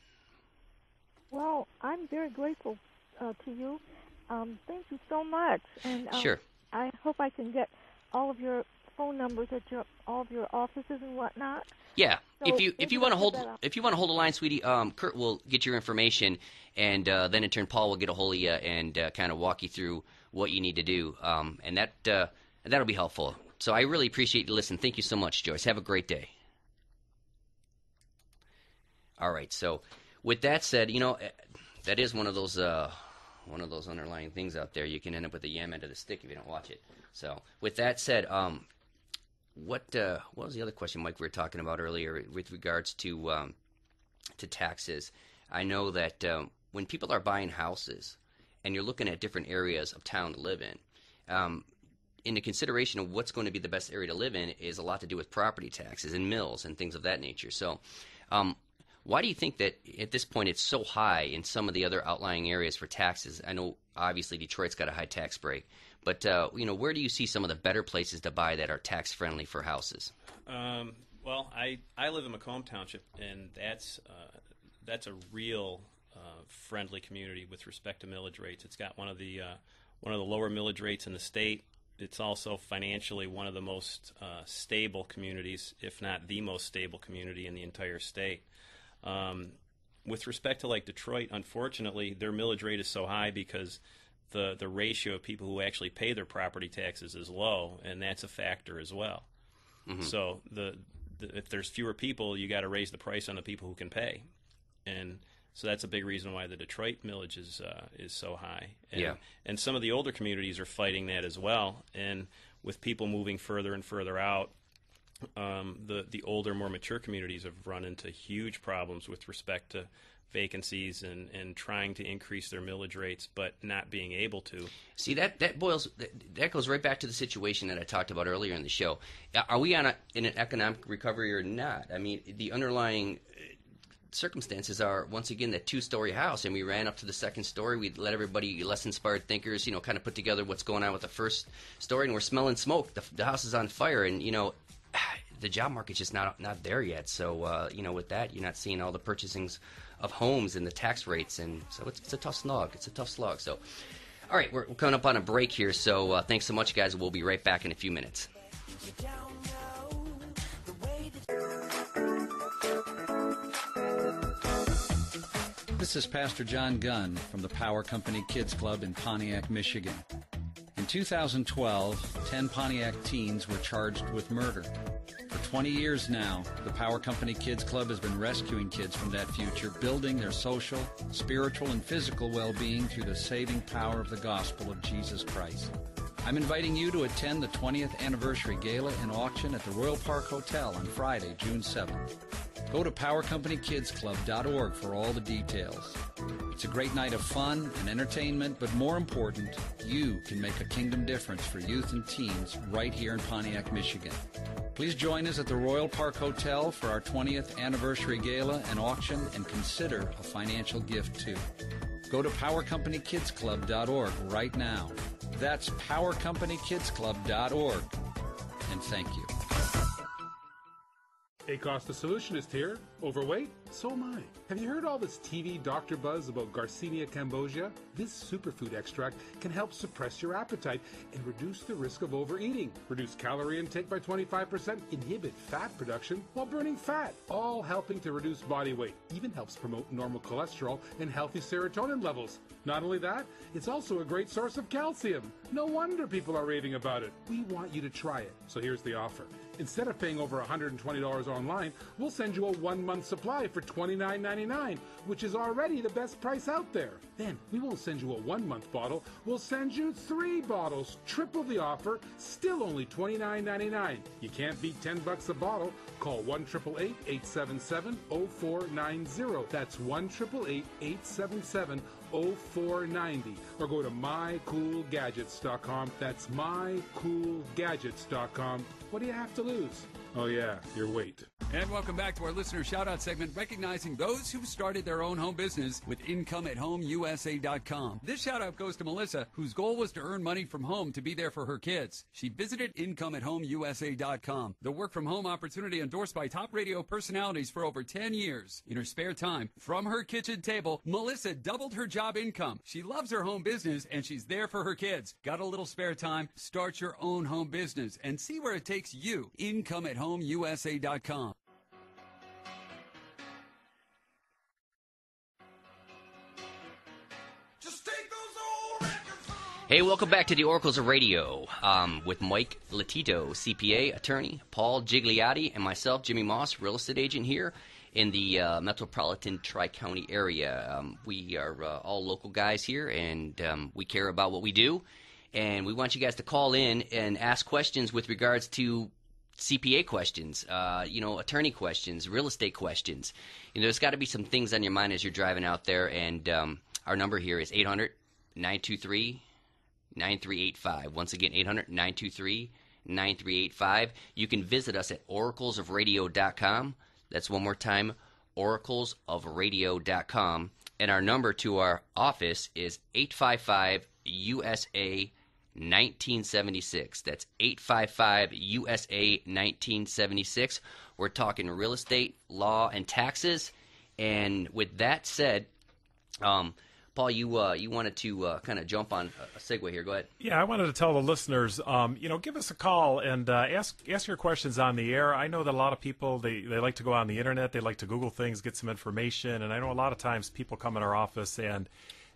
Well, I'm very grateful to you. Thank you so much, and sure. I hope I can get all of your phone numbers at all of your offices and whatnot. Yeah, so if you want to hold the line, sweetie, Kurt will get your information, and then in turn Paul will get a hold of you and kind of walk you through what you need to do, and that'll be helpful. So I really appreciate you listening. Thank you so much, Joyce. Have a great day. All right. So with that said, that is one of those underlying things out there. You can end up with the yam end of the stick if you don't watch it. So with that said, what was the other question, Mike, we were talking about earlier with regards to taxes? I know that when people are buying houses and you're looking at different areas of town to live in the consideration of what's going to be the best area to live in is a lot to do with property taxes and mills and things of that nature. So why do you think that at this point it's so high in some of the other outlying areas for taxes? I know obviously Detroit's got a high tax break, but where do you see some of the better places to buy that are tax friendly for houses? Well, I live in Macomb Township, and that's a real friendly community with respect to millage rates. It's got one of the lower millage rates in the state. It's also financially one of the most stable communities, if not the most stable community in the entire state. With respect to like Detroit, unfortunately, their millage rate is so high because the ratio of people who actually pay their property taxes is low, and that's a factor as well. Mm-hmm. So if there's fewer people, you got to raise the price on the people who can pay, and so that's a big reason why the Detroit millage is so high. And some of the older communities are fighting that as well, and with people moving further and further out, the older, more mature communities have run into huge problems with respect to vacancies and trying to increase their millage rates, but not being able to. See, that goes right back to the situation that I talked about earlier in the show. Are we in an economic recovery or not? I mean, the underlying circumstances are, once again, that 2-story house, and we ran up to the second story. We let everybody, less inspired thinkers, kind of put together what's going on with the first story, and we're smelling smoke. The house is on fire, and the job market's just not there yet. So with that, you're not seeing all the purchasings of homes and the tax rates, and so it's a tough slog. It's a tough slog. So, all right, we're coming up on a break here. So thanks so much, guys. We'll be right back in a few minutes. This is Pastor John Gunn from the Power Company Kids Club in Pontiac, Michigan. In 2012, 10 Pontiac teens were charged with murder. For 20 years now, the Power Company Kids Club has been rescuing kids from that future, building their social, spiritual, and physical well-being through the saving power of the gospel of Jesus Christ. I'm inviting you to attend the 20th anniversary gala and auction at the Royal Park Hotel on Friday, June 7th. Go to PowerCompanyKidsClub.org for all the details. It's a great night of fun and entertainment, but more important, you can make a kingdom difference for youth and teens right here in Pontiac, Michigan. Please join us at the Royal Park Hotel for our 20th anniversary gala and auction, and consider a financial gift too. Go to PowerCompanyKidsClub.org right now. That's PowerCompanyKidsClub.org. And thank you. ACOS the Solutionist here. Overweight? So am I. Have you heard all this TV doctor buzz about Garcinia cambogia? This superfood extract can help suppress your appetite and reduce the risk of overeating. Reduce calorie intake by 25%, inhibit fat production while burning fat, all helping to reduce body weight. Even helps promote normal cholesterol and healthy serotonin levels. Not only that, it's also a great source of calcium. No wonder people are raving about it. We want you to try it. So here's the offer. Instead of paying over $120 online, we'll send you a 1-month supply for $29.99, which is already the best price out there. Then we won't send you a 1-month bottle, we'll send you 3 bottles, triple the offer, still only $29.99. You can't beat $10 a bottle. Call 1-888-877-0490. That's 1-888-877-0490. Or go to mycoolgadgets.com. That's mycoolgadgets.com. What do you have to lose? Oh yeah, your weight. And welcome back to our listener shout-out segment, recognizing those who started their own home business with IncomeAtHomeUSA.com. This shout-out goes to Melissa, whose goal was to earn money from home to be there for her kids. She visited IncomeAtHomeUSA.com, the work-from-home opportunity endorsed by top radio personalities for over 10 years. In her spare time, from her kitchen table, Melissa doubled her job income. She loves her home business, and she's there for her kids. Got a little spare time? Start your own home business and see where it takes you. IncomeAtHomeUSA.com. Hey, welcome back to the Oracles of Radio with Mike Latito, CPA, attorney, Paul Gigliotti, and myself, Jimmy Moss, real estate agent here in the metropolitan Tri-County area. We are all local guys here, and we care about what we do. And we want you guys to call in and ask questions with regards to CPA questions, attorney questions, real estate questions. There's got to be some things on your mind as you're driving out there, and our number here is 800-923-9385. Once again, 800-923-9385. You can visit us at oraclesofradio.com. That's one more time, oraclesofradio.com. And our number to our office is 855-USA 1976. That's 855-USA 1976. We're talking real estate, law, and taxes. And with that said, Paul, you wanted to kind of jump on a segue here. Go ahead. Yeah, I wanted to tell the listeners, give us a call and ask your questions on the air. I know that a lot of people, they like to go on the internet. They like to Google things, get some information. And I know a lot of times people come in our office and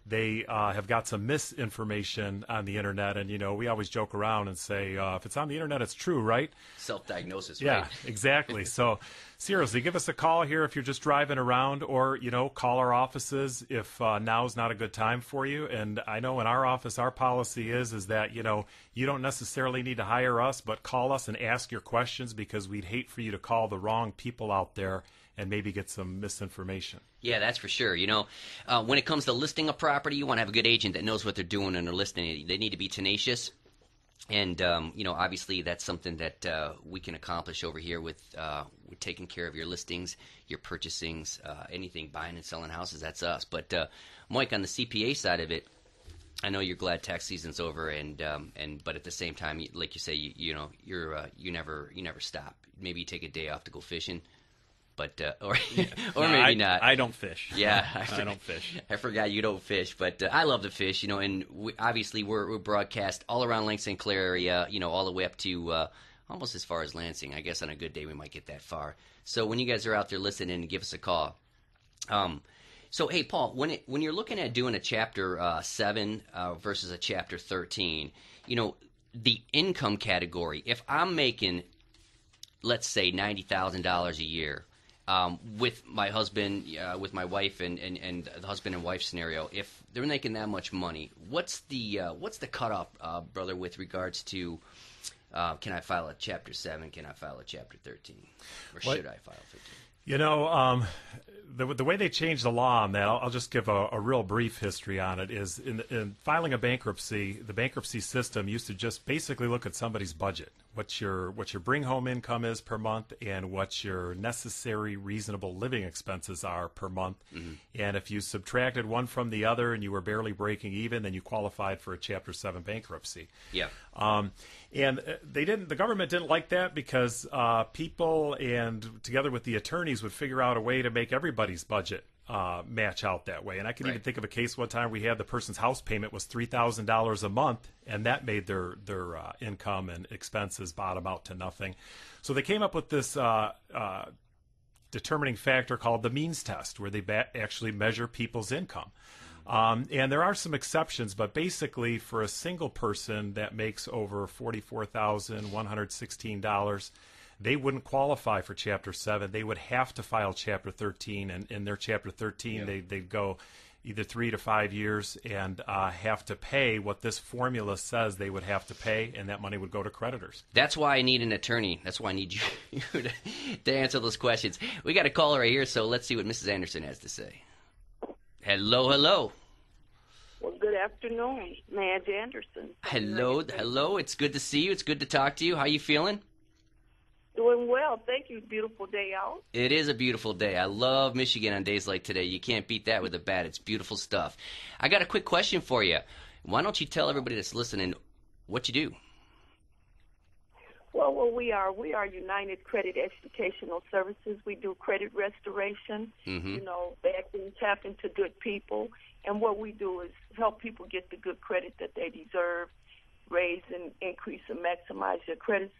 they have got some misinformation on the internet. And, we always joke around and say, if it's on the internet, it's true, right? Self-diagnosis, right? Yeah, exactly. So seriously, give us a call here if you're just driving around, or, call our offices if now's not a good time for you. And I know in our office, our policy is that, you don't necessarily need to hire us, but call us and ask your questions, because we'd hate for you to call the wrong people out there and maybe get some misinformation. Yeah, that's for sure. When it comes to listing a property, you want to have a good agent that knows what they're doing and they're listing it. They need to be tenacious. And, obviously that's something that we can accomplish over here with taking care of your listings, your purchasings, anything, buying and selling houses, that's us. But, Mike, on the CPA side of it, I know you're glad tax season's over, but at the same time, like you say, you never stop. Maybe you take a day off to go fishing. But maybe not. I don't fish. Yeah, I don't fish. I forgot you don't fish, but I love to fish. And obviously we're broadcast all around Lake St. Clair area. All the way up to almost as far as Lansing. I guess on a good day we might get that far. So when you guys are out there listening, give us a call. So hey, Paul, when you're looking at doing a Chapter 7 versus a Chapter 13, the income category. If I'm making, let's say, $90,000 a year. With my husband, with my wife, and the husband and wife scenario, if they're making that much money, what's the cutoff, brother, with regards to can I file a Chapter 7? Can I file a Chapter 13? Or should I file 13? You know, the way they changed the law on that, I'll just give a real brief history on it, is in filing a bankruptcy, the bankruptcy system used to just basically look at somebody's budget, what your bring home income is per month, and what your necessary reasonable living expenses are per month. Mm-hmm. And if you subtracted one from the other and you were barely breaking even, then you qualified for a Chapter 7 bankruptcy. Yeah. And the government didn't like that because people and together with the attorneys would figure out a way to make everybody's budget match out that way. And I can even think of a case one time we had the person's house payment was $3,000 a month, and that made their income and expenses bottom out to nothing. So they came up with this determining factor called the means test, where they actually measure people's income. And there are some exceptions, but basically for a single person that makes over $44,116, they wouldn't qualify for Chapter 7. They would have to file Chapter 13, and in their Chapter 13, they'd go either 3 to 5 years and have to pay what this formula says they would have to pay, and that money would go to creditors. That's why I need an attorney. That's why I need you to answer those questions. We got a caller right here, so let's see what Mrs. Anderson has to say. Hello, hello. Well, good afternoon, Madge Anderson. Hello. It's good to see you. It's good to talk to you. How you feeling? Doing well. Thank you. Beautiful day out. It is a beautiful day. I love Michigan on days like today. You can't beat that with a bat. It's beautiful stuff. I got a quick question for you. Why don't you tell everybody that's listening what you do? Well, we are United Credit Educational Services. We do credit restoration, tap into good people. And what we do is help people get the good credit that they deserve, raise and increase and maximize their credit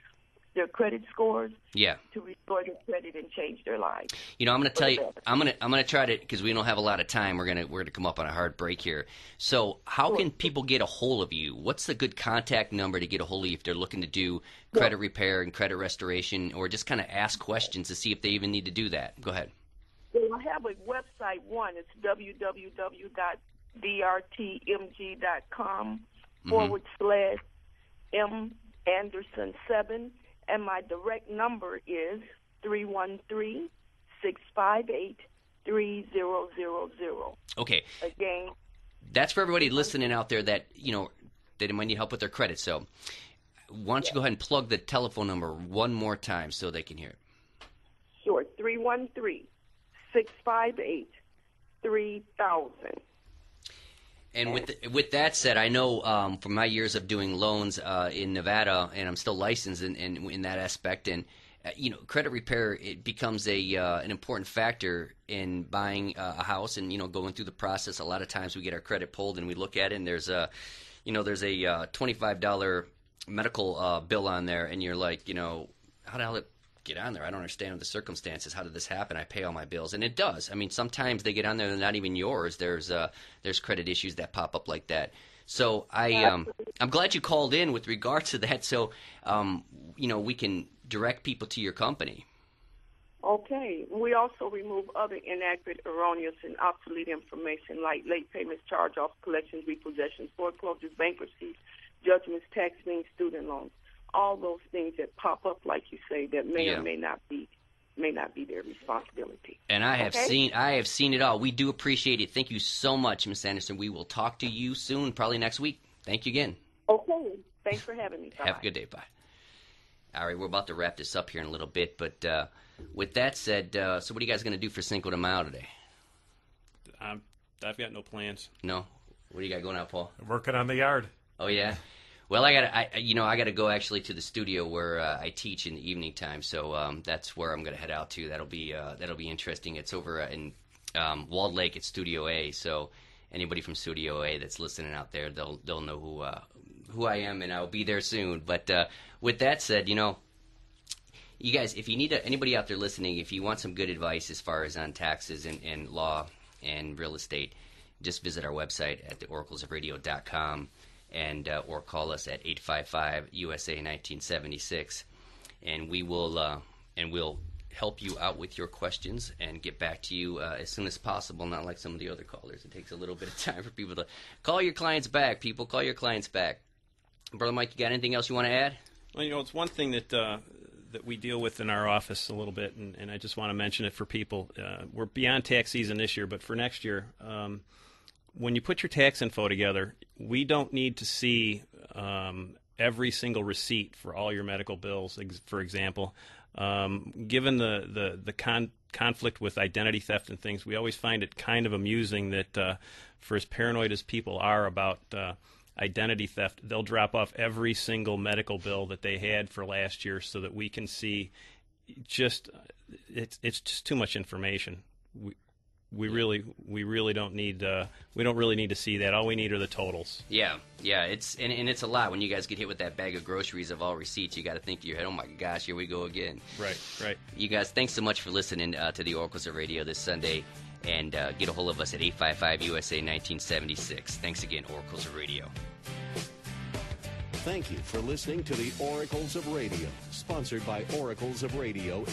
scores. Yeah. To restore their credit and change their lives. I'm going to tell you, I'm going to try to, because we don't have a lot of time. We're going to come up on a hard break here. So how can people get a hold of you? What's the good contact number to get a hold of you if they're looking to do credit repair and credit restoration, or just kind of ask questions to see if they even need to do that? Go ahead. Well, I have a website. It's www.drtmg.com /M.Anderson7. And my direct number is 313-658-3000. Okay. Again. That's for everybody listening out there that, they might need help with their credit. So why don't you go ahead and plug the telephone number one more time so they can hear it? Sure. 313-658-3000. And with that said, I know from my years of doing loans in Nevada, and I'm still licensed in that aspect, and credit repair, it becomes an important factor in buying a house and going through the process. A lot of times we get our credit pulled and we look at it, and there's a $25 medical bill on there, and you're like, how the hell it get on there? I don't understand the circumstances. How did this happen? I pay all my bills, and it does. I mean, sometimes they get on there, they're not even yours. There's credit issues that pop up like that. So I'm glad you called in with regard to that. So we can direct people to your company. Okay. We also remove other inaccurate, erroneous, and obsolete information like late payments, charge-offs, collections, repossessions, foreclosures, bankruptcies, judgments, tax liens, student loans. All those things that pop up, like you say, that may or may not be their responsibility. And I have seen it all. We do appreciate it. Thank you so much, Ms. Anderson. We will talk to you soon, probably next week. Thank you again. Okay. Thanks for having me. Bye. Have a good day. Bye. All right, we're about to wrap this up here in a little bit, but with that said, so what are you guys going to do for Cinco de Mayo today? I've got no plans. No? What do you got going on, Paul? Working on the yard. Oh, yeah? Well, I gotta go actually to the studio where I teach in the evening time, so that's where I'm gonna head out to. That'll be interesting. It's over in Walled Lake at Studio A. So anybody from Studio A that's listening out there, they'll know who I am, and I'll be there soon. But with that said, you guys, if you need anybody out there listening, if you want some good advice as far as on taxes and law and real estate, just visit our website at theoraclesofradio.com. And or call us at 855-USA-1976, and we'll help you out with your questions and get back to you as soon as possible. Not like some of the other callers; it takes a little bit of time for people to call your clients back. People, call your clients back. Brother Mike, you got anything else you want to add? Well, it's one thing that that we deal with in our office a little bit, and I just want to mention it for people. We're beyond tax season this year, but for next year, when you put your tax info together, we don't need to see every single receipt for all your medical bills, for example. Given the conflict with identity theft and things, we always find it kind of amusing that for as paranoid as people are about identity theft, they'll drop off every single medical bill that they had for last year so that we can see. It's just too much information. We really don't need we don't really need to see that. All we need are the totals. Yeah, it's it's a lot when you guys get hit with that bag of groceries of all receipts. You got to think to your head, oh my gosh, here we go again. Right. You guys, thanks so much for listening to the Oracles of Radio this Sunday, and get a hold of us at 855-USA-1976. Thanks again, Oracles of Radio. Thank you for listening to the Oracles of Radio, sponsored by Oracles of Radio,